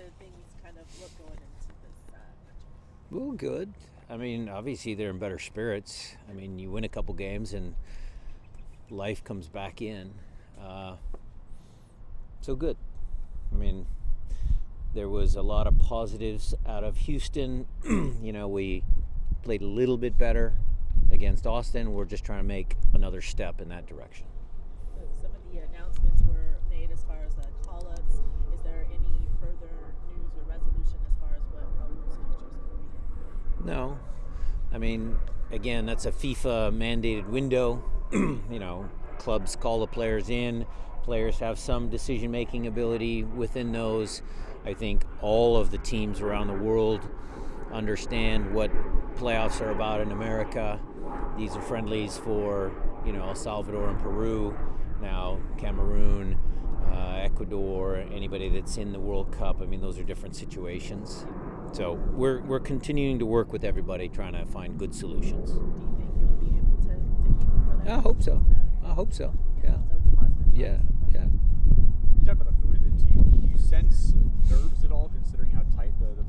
do things kind of look going into this match? Well, good. I mean, obviously they're in better spirits. I mean, you win a couple games and life comes back in. So good. I mean, there was a lot of positives out of Houston. We played a little bit better against Austin. We're just trying to make another step in that direction. Some of the announcements were made as far as call-ups. Is there any further news or resolution as far as what role signatures will be? No. I mean, again, that's a FIFA mandated window. Clubs call the players in. Players have some decision-making ability within those. I think all of the teams around the world understand what playoffs are about in America. These are friendlies for, El Salvador and Peru, now Cameroon, Ecuador, anybody that's in the World Cup. I mean, those are different situations. So we're continuing to work with everybody, trying to find good solutions. Do you think you'll be able to keep it for that? I hope so. Yeah. So it's positive. Yeah. You talk about the mood of the team. Do you sense nerves at all, considering how tight the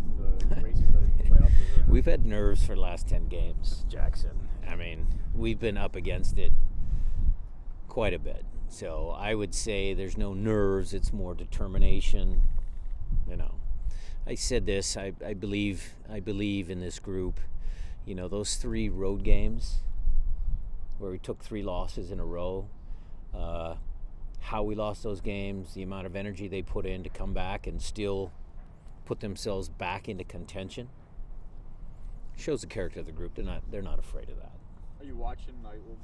race for the playoffs is? Right now? We've had nerves for the last 10 games, Jackson. I mean, we've been up against it quite a bit. So I would say there's no nerves, it's more determination. I said this, I believe in this group. Those 3 road games where we took 3 losses in a row, how we lost those games, the amount of energy they put in to come back and still put themselves back into contention, shows the character of the group. They're not afraid of that. Are you watching?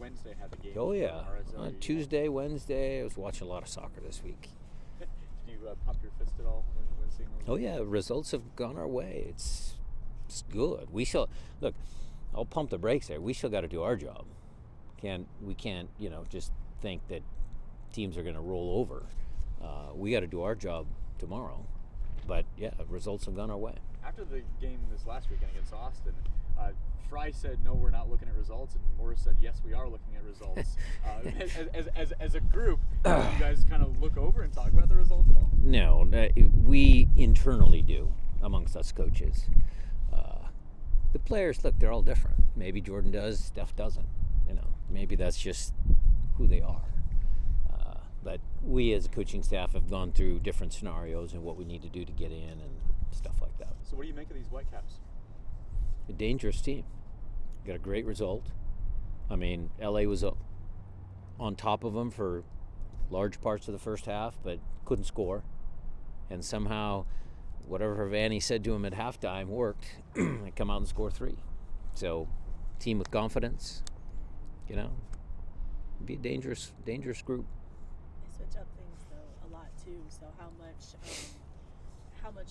Wednesday had the game. Oh yeah, RSL, Tuesday, Wednesday. I was watching a lot of soccer this week. Did you pump your fist at all when seeing those? Oh yeah, results have gone our way. It's good. We still look. I'll pump the brakes there. We still got to do our job. We can't just think that teams are going to roll over. We got to do our job tomorrow. But yeah, results have gone our way. After the game this last weekend against Austin, Fry said, no, we're not looking at results, and Morris said, yes, we are looking at results. As a group, do you guys kind of look over and talk about the results at all? No, we internally do amongst us coaches. The players, look, they're all different. Maybe Jordan does, Steph doesn't. Maybe that's just who they are. But we as a coaching staff have gone through different scenarios and what we need to do to get in and stuff like that. So what do you make of these Whitecaps? A dangerous team. Got a great result. I mean, LA was on top of them for large parts of the first half, but couldn't score. And somehow, whatever Vanny said to him at halftime worked. They come out and score 3. So, team with confidence. It'd be a dangerous group. They switch up things though a lot too. So how much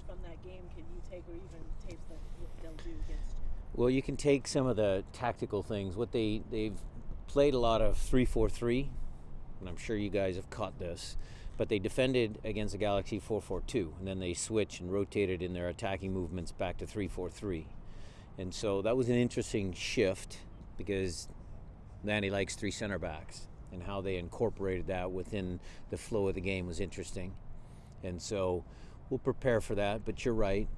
from that game can you take, or even tapes that they'll do against you? Well, you can take some of the tactical things. What they've played a lot of 3-4-3, and I'm sure you guys have caught this, but they defended against the Galaxy 4-4-2, and then they switched and rotated in their attacking movements back to 3-4-3. And so that was an interesting shift because Vanny likes 3 center backs, and how they incorporated that within the flow of the game was interesting. And so we'll prepare for that, but you're right.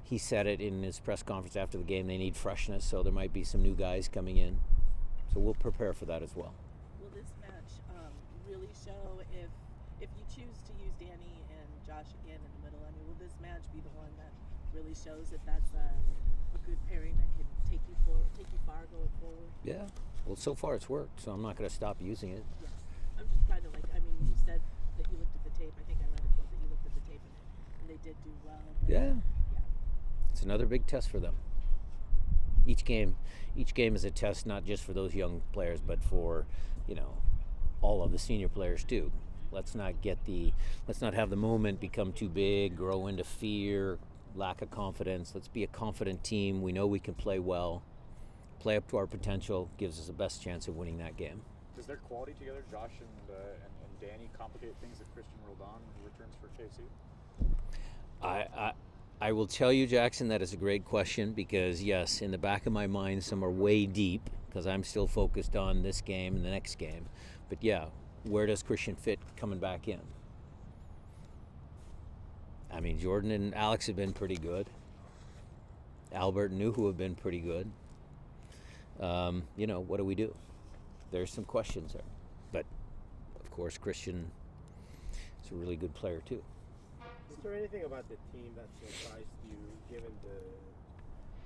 He said it in his press conference after the game, they need freshness, so there might be some new guys coming in. So we'll prepare for that as well. Will this match really show if you choose to use Danny and Josh again in the middle? I mean, will this match be the one that really shows if that's a good pairing that can take you far going forward? Yeah. Well, so far it's worked, so I'm not going to stop using it. Yeah. I'm just kind of when you said that you looked at the tape, I think I read a quote that you looked at the tape and they did do well. But Yeah. It's another big test for them. Each game is a test, not just for those young players, but for, all of the senior players too. Let's not have the moment become too big, grow into fear, lack of confidence. Let's be a confident team. We know we can play well. Play up to our potential gives us the best chance of winning that game. Does their quality together, Josh and Danny, complicate things if Christian Roldan returns for KC? I will tell you, Jackson, that is a great question because, yes, in the back of my mind, some are way deep because I'm still focused on this game and the next game. But, yeah, where does Christian fit coming back in? I mean, Jordan and Alex have been pretty good. Albert and Nuhu have been pretty good. What do we do? There's some questions there. But, of course, Christian is a really good player, too. Is there anything about the team that surprised you, given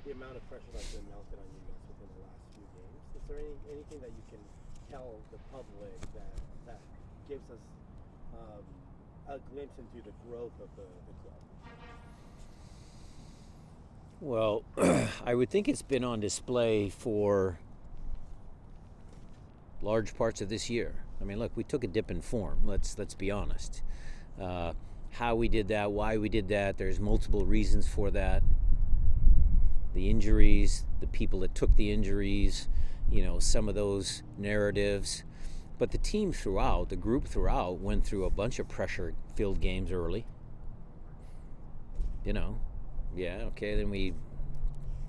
the amount of pressure that's been mounted on you guys within the last few games? Is there anything that you can tell the public that gives us a glimpse into the growth of the club? Well, I would think it's been on display for large parts of this year. I mean, look, we took a dip in form. Let's be honest. How we did that, why we did that, there's multiple reasons for that. The injuries, the people that took the injuries, some of those narratives. But the team throughout, the group throughout, went through a bunch of pressure-filled games early. Then we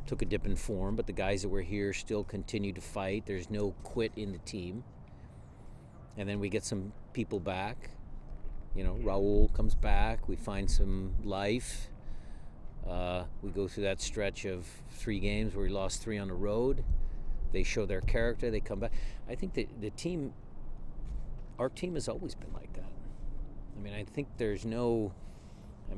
took a dip in form, but the guys that were here still continue to fight. There's no quit in the team. And then we get some people back. Raul comes back. We find some life. We go through that stretch of 3 games where we lost 3 on the road. They show their character. They come back. I think that our team has always been like that. I mean, I think there's no, I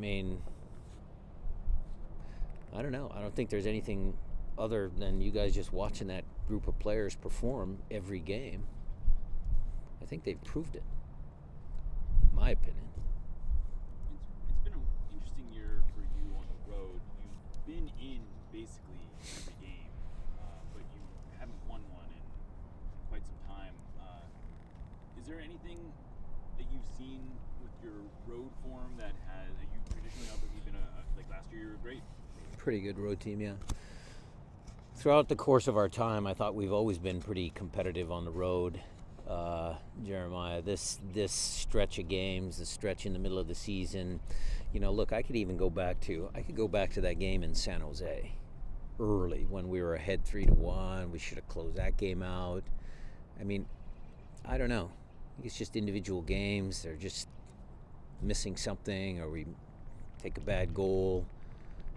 don't know. I don't think there's anything other than you guys just watching that group of players perform every game. I think they've proved it, in my opinion. It's been an interesting year for you on the road. You've been in basically every game, but you haven't won one in quite some time. Is there anything that you've seen with your road form that you traditionally, obviously been like last year you were great? Pretty good road team, yeah. Throughout the course of our time, I thought we've always been pretty competitive on the road. Jeremiah, this stretch of games, the stretch in the middle of the season, look, I could go back to that game in San Jose early when we were ahead 3-1. We should have closed that game out. I mean, I don't know. I think it's just individual games. They're just missing something, or we take a bad goal.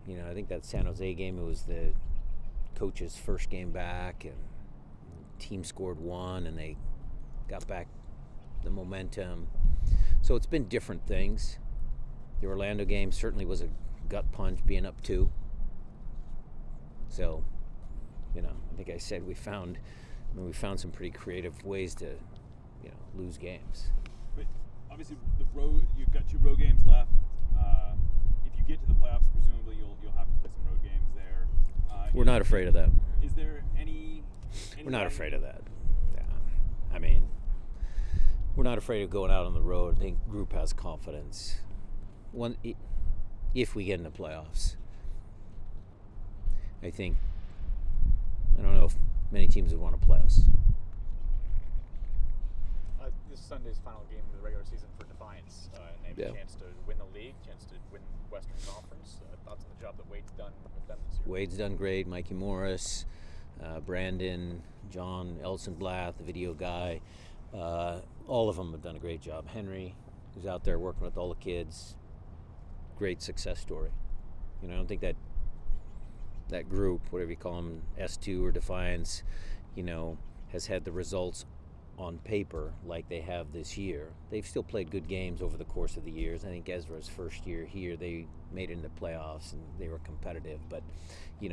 I think that San Jose game, it was the coach's first game back, and the team scored 1, and they got back the momentum. So it's been different things. The Orlando game certainly was a gut punch, being up 2. So, I think I said we found some pretty creative ways to, lose games. But obviously, the road, you've got 2 road games left. If you get to the playoffs, presumably you'll have to play some road games there. We're not afraid of that. Is there any We're not afraid of that. Yeah. We're not afraid of going out on the road. I think the group has confidence. If we get in the playoffs, I don't know if many teams would want to play us. This Sunday's final game of the regular season for Defiance, and they have a chance to win the league, chance to win Western Conference. Thoughts on the job that Wade's done with them this year? Wade's done great. Mikey Morris, Brandon, John Elsenblatt, the video guy, all of them have done a great job. Henry, who's out there working with all the kids, great success story. I don't think that group, whatever you call them, S2 or Defiance, has had the results on paper like they have this year. They've still played good games over the course of the years. I think Ezra's first year here, they made it in the playoffs and they were competitive. But,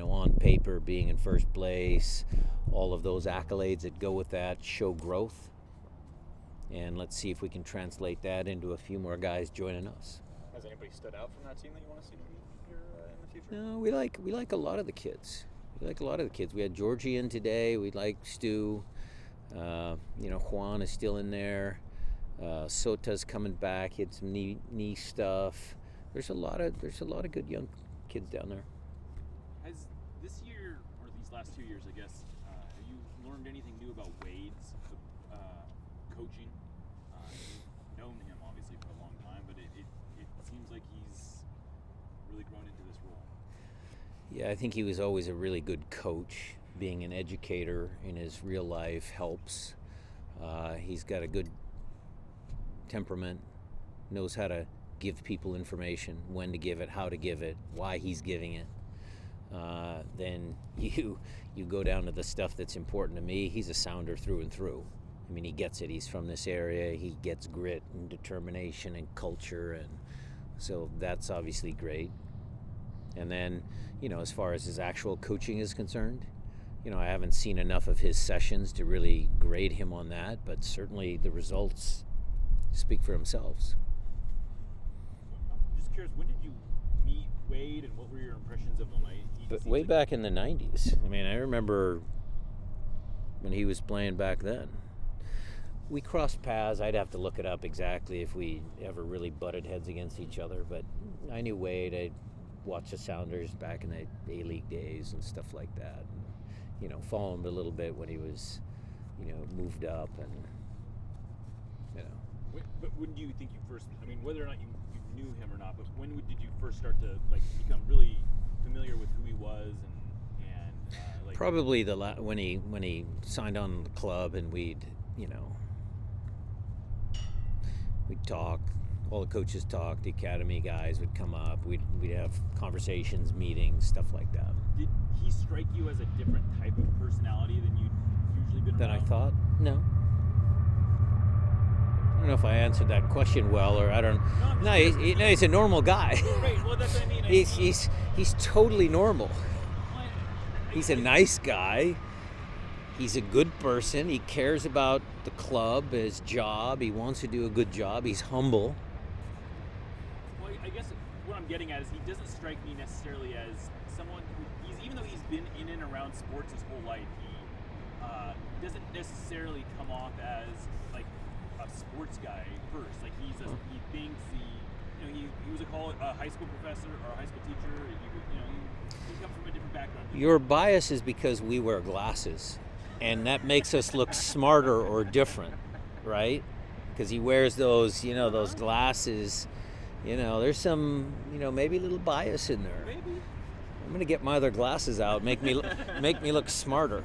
on paper, being in first place, all of those accolades that go with that show growth. And let's see if we can translate that into a few more guys joining us. Has anybody stood out from that team that you want to see here in the future? No, we like a lot of the kids. We had Georgie in today. We like Stu. Juan is still in there. Sota's coming back. He had some knee stuff. There's a lot of good young kids down there. Has this year, or these last 2 years, I guess, have you learned anything new about Wade's coaching? You've known him obviously for a long time, but it seems like he's really grown into this role. Yeah, I think he was always a really good coach. Being an educator in his real life helps. He's got a good temperament, knows how to give people information, when to give it, how to give it, why he's giving it. Then you go down to the stuff that's important to me. He's a Sounder through and through. I mean, he gets it. He's from this area. He gets grit and determination and culture, and so that's obviously great. And then, as far as his actual coaching is concerned, I haven't seen enough of his sessions to really grade him on that, but certainly the results speak for themselves. I'm just curious, when did you meet Wade, and what were your impressions of him? But way back in the 90s. I mean, I remember when he was playing back then. We crossed paths. I'd have to look it up exactly if we ever really butted heads against each other, but I knew Wade. I'd watched the Sounders back in the A-League days and stuff like that. And, follow him a little bit when he was, moved up, and, But when do you think you first, whether or not you knew him or not, but when did you first start to, become really familiar with who he was and probably when he signed on the club, and we'd talk. All the coaches talked. The academy guys would come up. We'd have conversations, meetings, stuff like that. Did he strike you as a different type of personality than you'd usually been Than around? I thought? No. I don't know if I answered that question well, or I don't. No, he's a normal guy. Right. Well, that's what I mean. He's totally normal. He's a nice guy. He's a good person. He cares about the club, his job. He wants to do a good job. He's humble. Well, I guess what I'm getting at is he doesn't strike me necessarily as someone who, even though he's been in and around sports his whole life, he doesn't necessarily come off as a sports guy first. He thinks he was a high school professor or a high school teacher. He comes from a different background. Your bias is because we wear glasses, and that makes us look smarter or different, right? Because he wears those glasses. There's some, maybe a little bias in there. Maybe. I'm gonna get my other glasses out, make me look smarter.